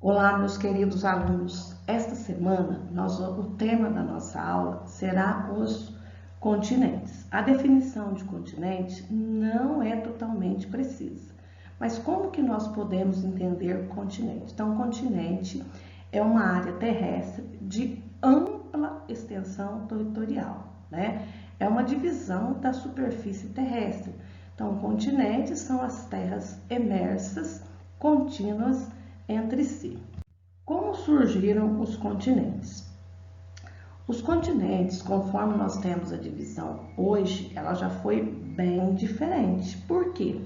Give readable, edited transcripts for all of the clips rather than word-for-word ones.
Olá, meus queridos alunos. Esta semana, o tema da nossa aula será os continentes. A definição de continente não é totalmente precisa, mas como que nós podemos entender continente? Então, continente é uma área terrestre de ampla extensão territorial, né? É uma divisão da superfície terrestre. Então, continentes são as terras emersas, contínuas entre si. Como surgiram os continentes? Os continentes, conforme nós temos a divisão hoje, ela já foi bem diferente. Por quê?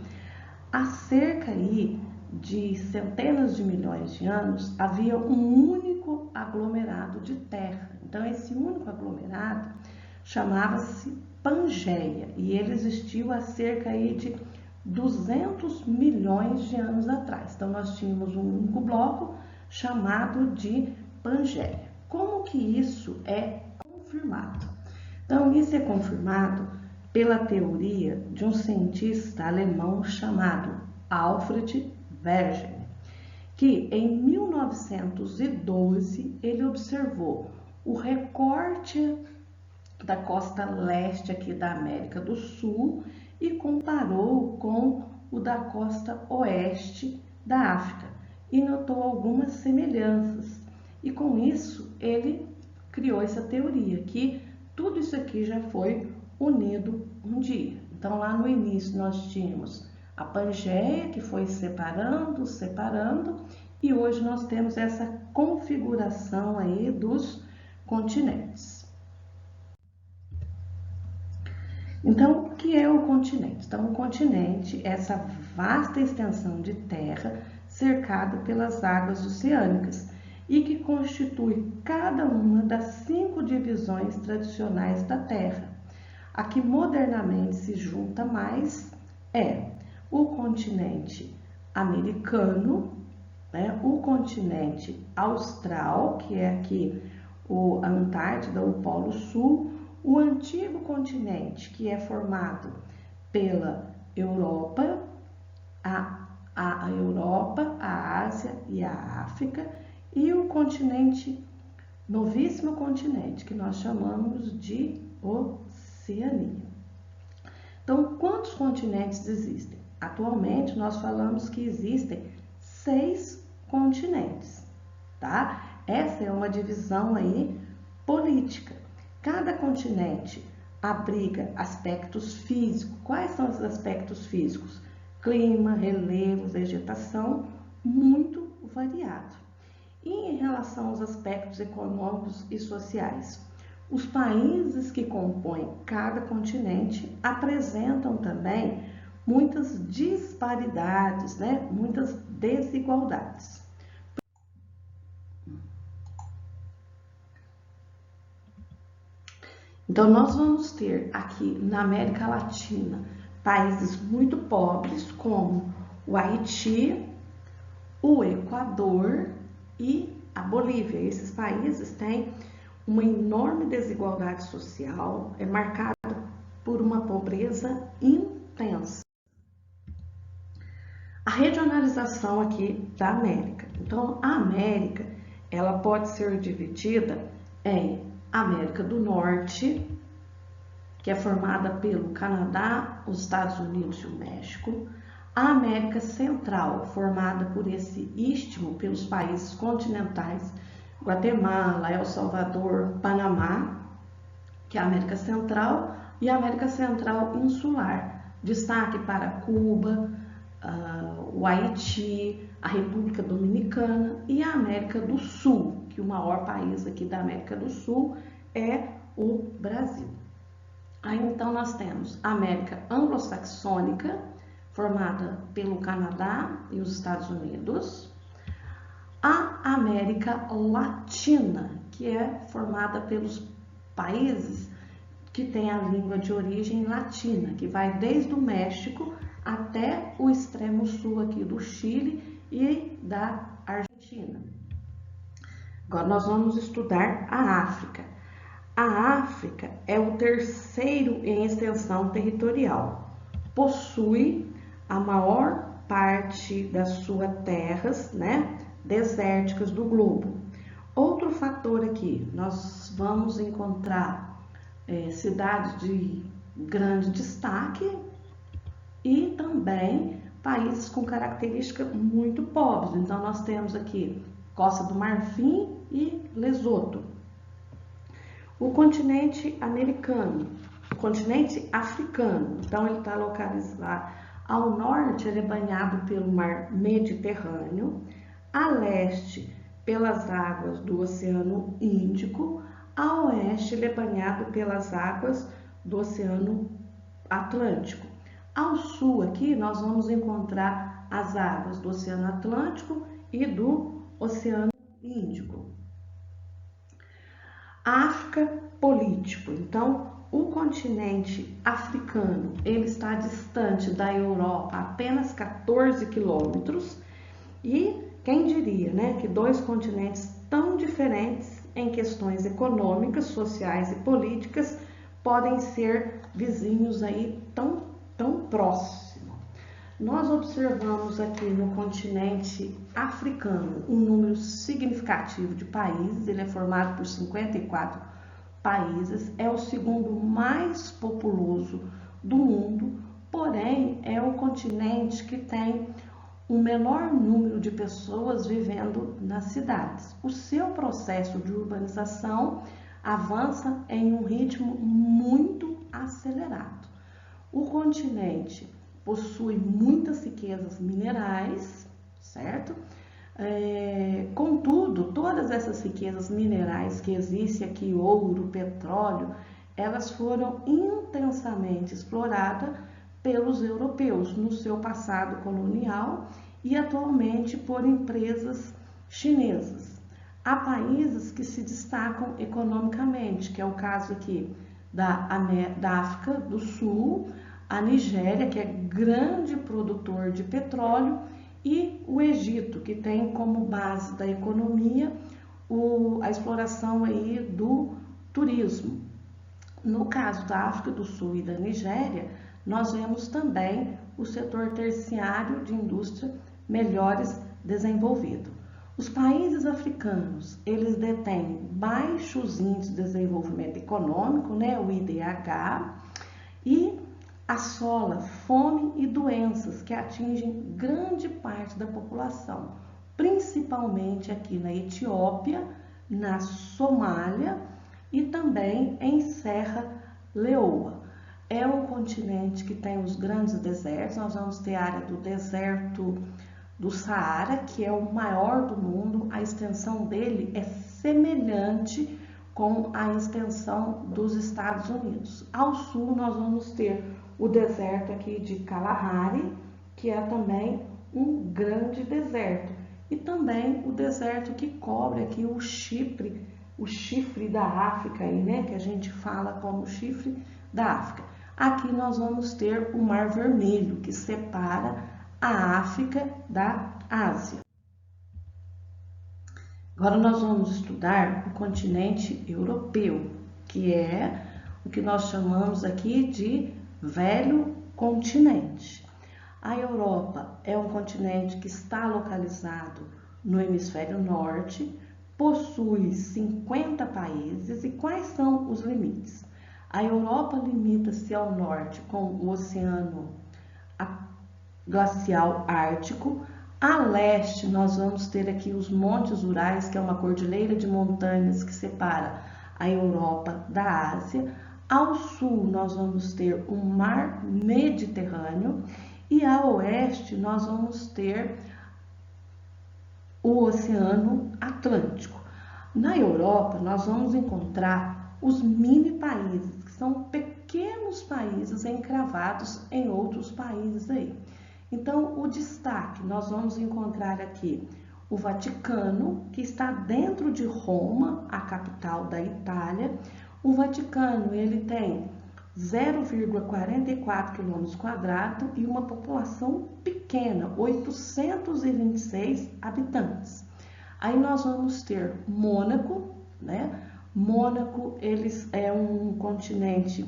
Há cerca aí de centenas de milhões de anos havia um único aglomerado de terra. Então, esse único aglomerado chamava-se Pangeia e ele existiu há cerca aí de 200 milhões de anos atrás. Então, nós tínhamos um único bloco chamado de Pangeia. Como que isso é confirmado? Então, isso é confirmado pela teoria de um cientista alemão chamado Alfred Wegener, que em 1912 ele observou o recorte da costa leste aqui da América do Sul e comparou com o da costa oeste da África e notou algumas semelhanças. E com isso ele criou essa teoria que tudo isso aqui já foi unido um dia. Então lá no início nós tínhamos a Pangeia que foi separando, e hoje nós temos essa configuração aí dos continentes. Então, o que é o continente? Então, o continente é essa vasta extensão de terra cercada pelas águas oceânicas e que constitui cada uma das 5 divisões tradicionais da Terra. A que modernamente se junta mais é o continente americano, né? O continente austral, que é aqui a Antártida, o Polo Sul, o antigo continente, que é formado pela Europa, a Europa, a Ásia e a África, e o continente, novíssimo continente, que nós chamamos de Oceania. Então, quantos continentes existem? Atualmente, nós falamos que existem 6 continentes, tá? Essa é uma divisão aí política. Cada continente abriga aspectos físicos. Quais são os aspectos físicos? Clima, relevo, vegetação, muito variado. E em relação aos aspectos econômicos e sociais? Os países que compõem cada continente apresentam também muitas disparidades, né? Muitas desigualdades. Então, nós vamos ter aqui na América Latina países muito pobres, como o Haiti, o Equador e a Bolívia. Esses países têm uma enorme desigualdade social, é marcado por uma pobreza intensa. A regionalização aqui da América. Então, a América, ela pode ser dividida em América do Norte, que é formada pelo Canadá, os Estados Unidos e o México. A América Central, formada por esse istmo, pelos países continentais, Guatemala, El Salvador, Panamá, que é a América Central, e a América Central insular. Destaque para Cuba, o Haiti, a República Dominicana e a América do Sul, que o maior país aqui da América do Sul é o Brasil. Aí então nós temos a América Anglo-Saxônica, formada pelo Canadá e os Estados Unidos, a América Latina, que é formada pelos países que têm a língua de origem latina, que vai desde o México até o extremo sul aqui do Chile e da Argentina. Agora nós vamos estudar a África. A África é o terceiro em extensão territorial. Possui a maior parte das suas terras, né, desérticas do globo. Outro fator aqui, nós vamos encontrar cidades de grande destaque e também países com características muito pobres. Então, nós temos aqui Costa do Marfim e Lesoto. O continente americano, o continente africano, então ele está localizado ao norte, ele é banhado pelo mar Mediterrâneo, a leste pelas águas do Oceano Índico, a oeste ele é banhado pelas águas do Oceano Atlântico. Ao sul aqui nós vamos encontrar as águas do Oceano Atlântico e do Oceano Índico. África político. Então, o continente africano, ele está distante da Europa apenas 14 quilômetros e quem diria, né, que dois continentes tão diferentes em questões econômicas, sociais e políticas podem ser vizinhos aí tão próximos. Nós observamos aqui no continente africano um número significativo de países, ele é formado por 54 países, é o segundo mais populoso do mundo, porém é o continente que tem o menor número de pessoas vivendo nas cidades. O seu processo de urbanização avança em um ritmo muito acelerado. O continente possui muitas riquezas minerais, certo? Contudo, todas essas riquezas minerais que existem aqui, ouro, petróleo, elas foram intensamente exploradas pelos europeus no seu passado colonial e atualmente por empresas chinesas. Há países que se destacam economicamente, que é o caso aqui da África do Sul, a Nigéria, que é grande produtor de petróleo, e o Egito, que tem como base da economia a exploração aí do turismo. No caso da África do Sul e da Nigéria, nós vemos também o setor terciário de indústria melhores desenvolvido. Os países africanos, eles detêm baixos índices de desenvolvimento econômico, né, o IDH, e assola fome e doenças que atingem grande parte da população, principalmente aqui na Etiópia, na Somália e também em Serra Leoa. É um continente que tem os grandes desertos, nós vamos ter a área do deserto do Saara, que é o maior do mundo, a extensão dele é semelhante com a extensão dos Estados Unidos. Ao sul nós vamos ter o deserto aqui de Kalahari, que é também um grande deserto, e também o deserto que cobre aqui o chifre da África, aí, né, que a gente fala como chifre da África. Aqui nós vamos ter o Mar Vermelho, que separa a África da Ásia. Agora nós vamos estudar o continente europeu, que é o que nós chamamos aqui de Velho Continente. A Europa é um continente que está localizado no hemisfério norte, possui 50 países. E quais são os limites? A Europa limita-se ao norte com o Oceano Glacial Ártico. A leste nós vamos ter aqui os Montes Urais, que é uma cordilheira de montanhas que separa a Europa da Ásia. Ao sul nós vamos ter o Mar Mediterrâneo e a oeste nós vamos ter o Oceano Atlântico. Na Europa nós vamos encontrar os mini países, que são pequenos países encravados em outros países aí. Então, o destaque, nós vamos encontrar aqui o Vaticano, que está dentro de Roma, a capital da Itália. O Vaticano, ele tem 0,44 km² e uma população pequena, 826 habitantes. Aí nós vamos ter Mônaco, né? Mônaco, eles é um continente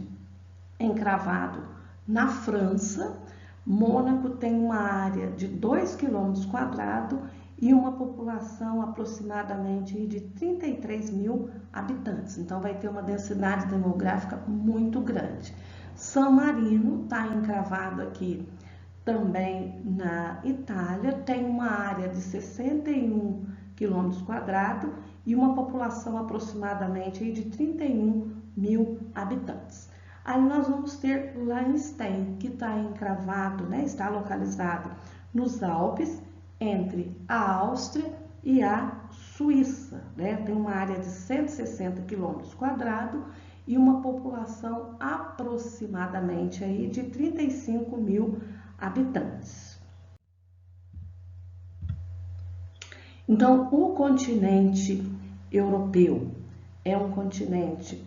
encravado na França. Mônaco tem uma área de 2 km² e uma população aproximadamente de 33 mil habitantes. Então, vai ter uma densidade demográfica muito grande. San Marino está encravado aqui também na Itália, tem uma área de 61 quilômetros quadrados e uma população aproximadamente de 31 mil habitantes. Aí nós vamos ter Liechtenstein, que está encravado, né, está localizado nos Alpes, entre a Áustria e a Suíça, né? Tem uma área de 160 quilômetros quadrados e uma população aproximadamente aí de 35 mil habitantes. Então, o continente europeu é um continente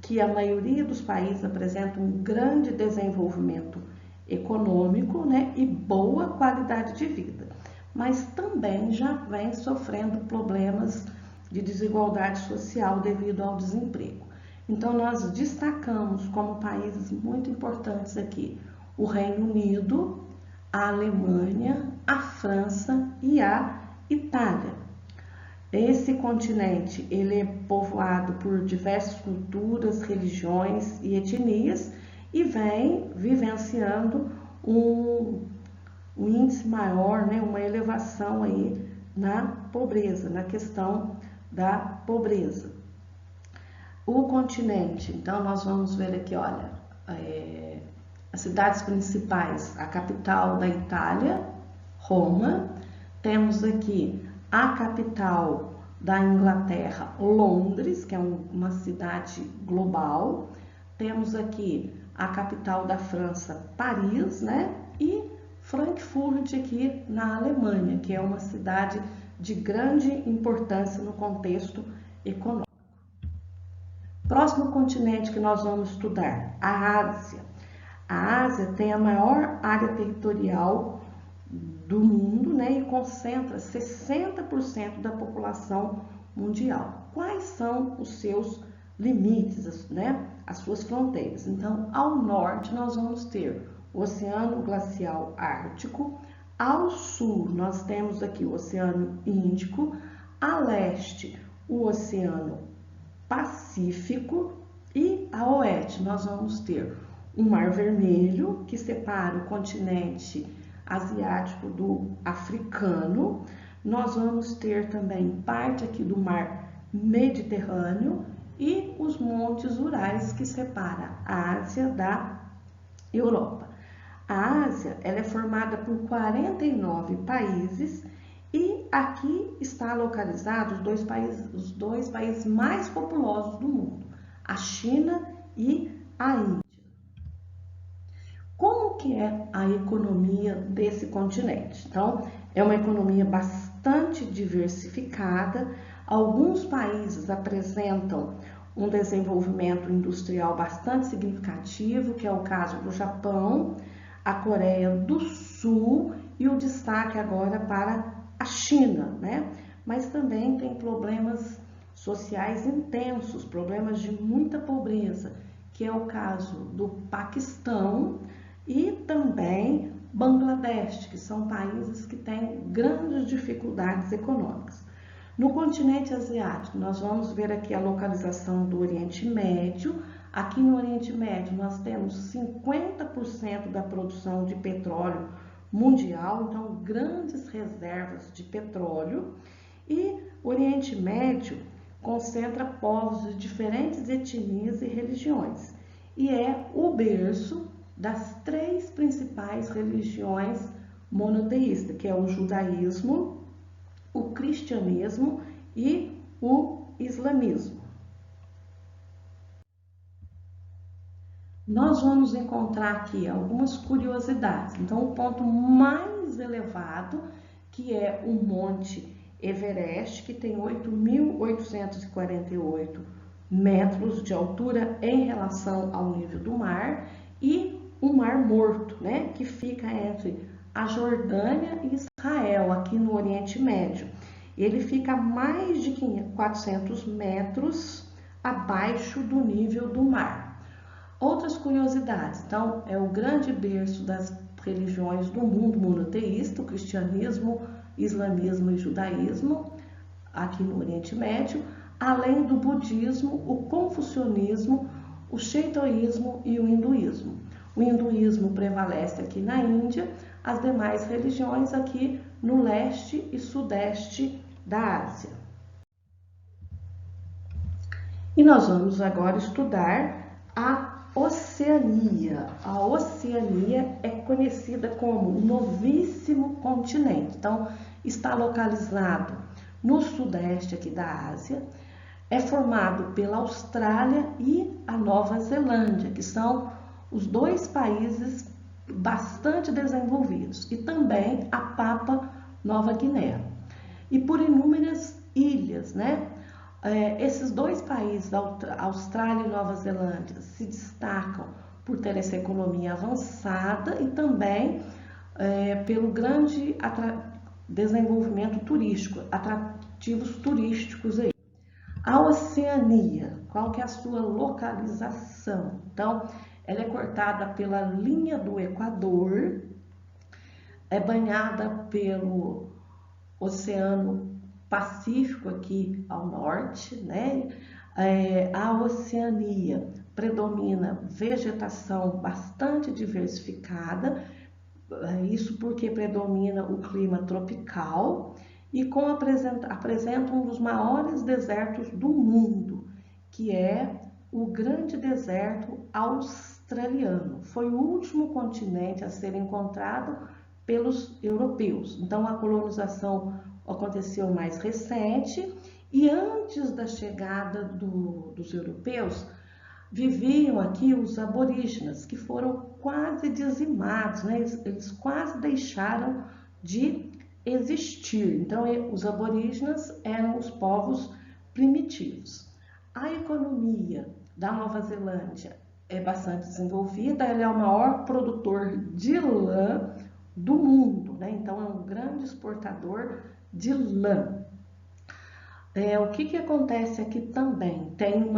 que a maioria dos países apresenta um grande desenvolvimento econômico, né, e boa qualidade de vida, mas também já vem sofrendo problemas de desigualdade social devido ao desemprego. Então, nós destacamos como países muito importantes aqui o Reino Unido, a Alemanha, a França e a Itália. Esse continente ele é povoado por diversas culturas, religiões e etnias e vem vivenciando um índice maior, né, uma elevação aí na pobreza, na questão da pobreza. O continente, então nós vamos ver aqui, olha, as cidades principais, a capital da Itália, Roma, temos aqui a capital da Inglaterra, Londres, que é uma cidade global, temos aqui a capital da França, Paris, né, e Frankfurt aqui na Alemanha, que é uma cidade de grande importância no contexto econômico. Próximo continente que nós vamos estudar, a Ásia. A Ásia tem a maior área territorial do mundo, né, e concentra 60% da população mundial. Quais são os seus limites, né, as suas fronteiras? Então, ao norte nós vamos ter o Oceano Glacial Ártico, ao sul nós temos aqui o Oceano Índico, a leste o Oceano Pacífico e a oeste nós vamos ter o Mar Vermelho, que separa o continente asiático do africano. Nós vamos ter também parte aqui do Mar Mediterrâneo e os montes Urais que separam a Ásia da Europa. A Ásia ela é formada por 49 países e aqui está localizado os dois países mais populosos do mundo, a China e a Índia. Como que é a economia desse continente? Então, é uma economia bastante diversificada. Alguns países apresentam um desenvolvimento industrial bastante significativo, que é o caso do Japão, a Coreia do Sul e o destaque agora para a China, né? Mas também tem problemas sociais intensos, problemas de muita pobreza, que é o caso do Paquistão e também Bangladesh, que são países que têm grandes dificuldades econômicas. No continente asiático, nós vamos ver aqui a localização do Oriente Médio. Aqui no Oriente Médio, nós temos 50% da produção de petróleo mundial, então grandes reservas de petróleo. E o Oriente Médio concentra povos de diferentes etnias e religiões. E é o berço das três principais religiões monoteístas, que é o judaísmo, o cristianismo e o islamismo. Nós vamos encontrar aqui algumas curiosidades. Então, o ponto mais elevado, que é o Monte Everest, que tem 8.848 metros de altura em relação ao nível do mar, e o Mar Morto, né, que fica entre a Jordânia e Israel, aqui no Oriente Médio. Ele fica a mais de 400 metros abaixo do nível do mar. Outras curiosidades, então, é o grande berço das religiões do mundo monoteísta, o cristianismo islamismo e judaísmo, aqui no Oriente Médio, além do budismo, o confucionismo, o shintoísmo e o hinduísmo. O hinduísmo prevalece aqui na Índia, as demais religiões aqui no leste e sudeste da Ásia. E nós vamos agora estudar a Oceania. A Oceania é conhecida como o novíssimo continente. Então, está localizado no sudeste aqui da Ásia. É formado pela Austrália e a Nova Zelândia, que são os dois países bastante desenvolvidos, e também a Papua Nova Guiné. E por inúmeras ilhas, né? Esses dois países, Austrália e Nova Zelândia, se destacam por ter essa economia avançada e também pelo grande desenvolvimento turístico, atrativos turísticos aí. A Oceania, qual que é a sua localização? Então, ela é cortada pela linha do Equador, é banhada pelo Oceano Pacífico aqui ao norte, né? A Oceania predomina vegetação bastante diversificada, isso porque predomina o clima tropical e apresenta um dos maiores desertos do mundo, que é o grande deserto australiano. Foi o último continente a ser encontrado pelos europeus. Então, a colonização aconteceu mais recente e antes da chegada dos europeus, viviam aqui os aborígenes, que foram quase dizimados, né? Eles quase deixaram de existir. Então, os aborígenes eram os povos primitivos. A economia da Nova Zelândia é bastante desenvolvida, ela é o maior produtor de lã do mundo, né? Então, é um grande exportador de lã. O que acontece aqui também? Tem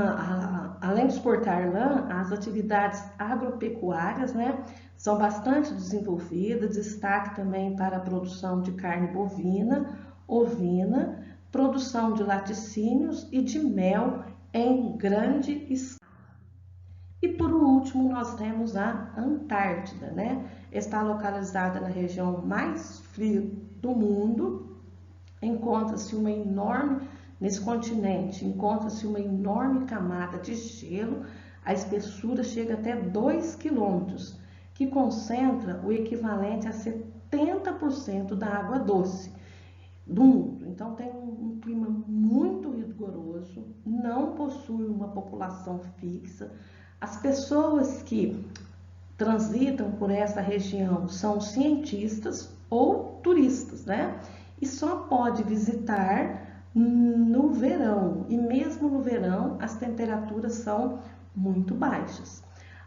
além de exportar lã, as atividades agropecuárias, né, são bastante desenvolvidas, destaque também para a produção de carne bovina, ovina, produção de laticínios e de mel em grande escala. E por último, nós temos a Antártida, né? Está localizada na região mais fria do mundo. Nesse continente, encontra-se uma enorme camada de gelo, a espessura chega até 2 quilômetros, que concentra o equivalente a 70% da água doce do mundo. Então, tem um clima muito rigoroso, não possui uma população fixa. As pessoas que transitam por essa região são cientistas ou turistas, né? E só pode visitar no verão, e mesmo no verão as temperaturas são muito baixas.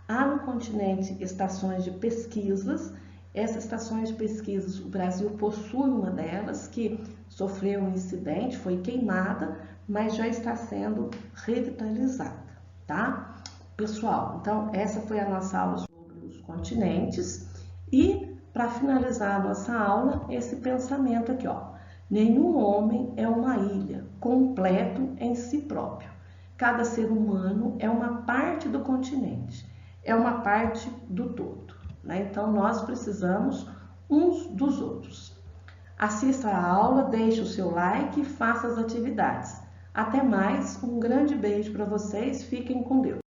Há no continente estações de pesquisas. Essas estações de pesquisas, o Brasil possui uma delas que sofreu um incidente, foi queimada, mas já está sendo revitalizada, tá? Pessoal, então essa foi a nossa aula sobre os continentes e para finalizar a nossa aula, esse pensamento aqui, ó. Nenhum homem é uma ilha, completo em si próprio. Cada ser humano é uma parte do continente, é uma parte do todo, né? Então, nós precisamos uns dos outros. Assista a aula, deixe o seu like e faça as atividades. Até mais, um grande beijo para vocês, fiquem com Deus.